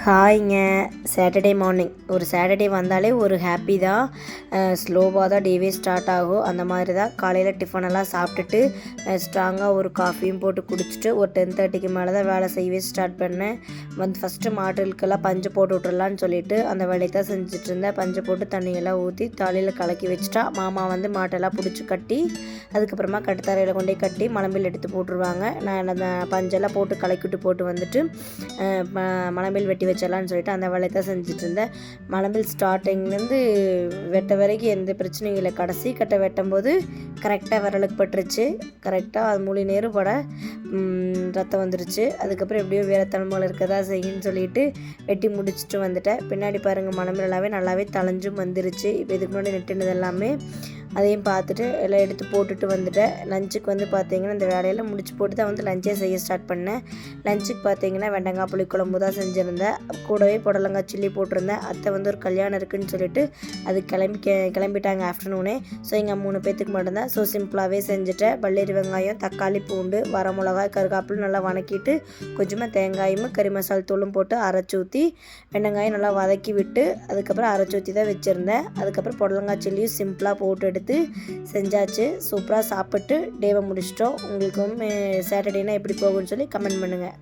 ஹாய்ங்க. Saturday morning ஒரு Saturday வந்தாலே ஒரு ஹாப்பி தான். ஸ்லோவாக தான் டேவே ஸ்டார்ட் ஆகும். அந்த மாதிரி தான் காலையில் டிஃபனெல்லாம் சாப்பிட்டுட்டு ஸ்ட்ராங்காக ஒரு காஃபியும் போட்டு குடிச்சிட்டு ஒரு 10:30க்கு மேலே தான் வேலை செய்யவே ஸ்டார்ட் பண்ணேன். ஃபஸ்ட்டு மாடுகளுக்கெல்லாம் பஞ்சு போட்டு விட்றலான்னு சொல்லிட்டு அந்த வேலையை தான் செஞ்சுட்டு இருந்தேன். பஞ்சை போட்டு தண்ணியெல்லாம் ஊற்றி தலையில் கலக்கி வச்சுட்டா மாமா மாட்டெல்லாம் பிடிச்சி கட்டி அதுக்கப்புறமா கட்டுத்தரையில் கொண்டே கட்டி மலம்பில் எடுத்து போட்டுருவாங்க. நான் அந்த பஞ்செல்லாம் போட்டு கலக்கிட்டு போட்டு வந்துட்டு மலம்பில் வெட்டி வச்சிடலான்னு சொல்லிட்டு அந்த வேலையை தான் செஞ்சுட்டு இருந்தேன். மலம்பில் ஸ்டார்டிங்லேருந்து வெட்ட வரைக்கும் எந்த பிரச்சனையும் இல்லை. கடைசி கட்டை வெட்டும் போது கரெக்டாக விரலுக்கு பட்டுருச்சு. கரெக்டாக அது மூலி நேரம் பட ரத்தம் வந்துருச்சு. அதுக்கப்புறம் எப்படியோ வேறு தலைமையில் இருக்கதா செய்யுன்னு சொல்லிட்டு வெட்டி முடிச்சுட்டு வந்துட்டேன். பின்னாடி பாருங்கள் மலம்பில் நல்லாவே தளைஞ்சும் வந்துருச்சு. இப்போ இதுக்கு முன்னாடி நெட்டுனது எல்லாமே அதையும் பார்த்துட்டு எல்லாம் எடுத்து போட்டுட்டு வந்துட்டேன். லஞ்சுக்கு பார்த்திங்கன்னா இந்த வேலையில் முடிச்சு போட்டு தான் லஞ்சே செய்ய ஸ்டார்ட் பண்ணேன். லஞ்சுக்கு பார்த்திங்கன்னா வெண்டங்காய் புளிக்குழம்பு தான் செஞ்சுருந்தேன். கூடவே புடலங்காய் சில்லி போட்டிருந்தேன். அத்தை ஒரு கல்யாணம் இருக்குதுன்னு சொல்லிட்டு அது கிளம்பிட்டாங்க ஆஃப்டர்நூனே. ஸோ எங்கள் 3 பேர்த்துக்கு மட்டும்தான். ஸோ சிம்பிளாகவே செஞ்சுட்டேன். பல்லேரி வெங்காயம், தக்காளி, பூண்டு, வரமிளகாய், கருகாப்பில் நல்லா வணக்கிட்டு கொஞ்சமாக தேங்காயும் கறி மசால் தூளும் போட்டு அரைச்சி ஊற்றி வெண்டங்காயம் நல்லா வதக்கி விட்டு அதுக்கப்புறம் அரைச்சி ஊற்றி தான் வச்சுருந்தேன். அதுக்கப்புறம் புடலங்காய் சில்லியும் சிம்பிளாக போட்டு எடுத்து செஞ்சாச்சு. சூப்பராக சாப்பிட்டு டேவை முடிச்சிட்டோம். உங்களுக்கும் சாட்டர்டேனா எப்படி போகும்னு சொல்லி கமெண்ட் பண்ணுங்கள்.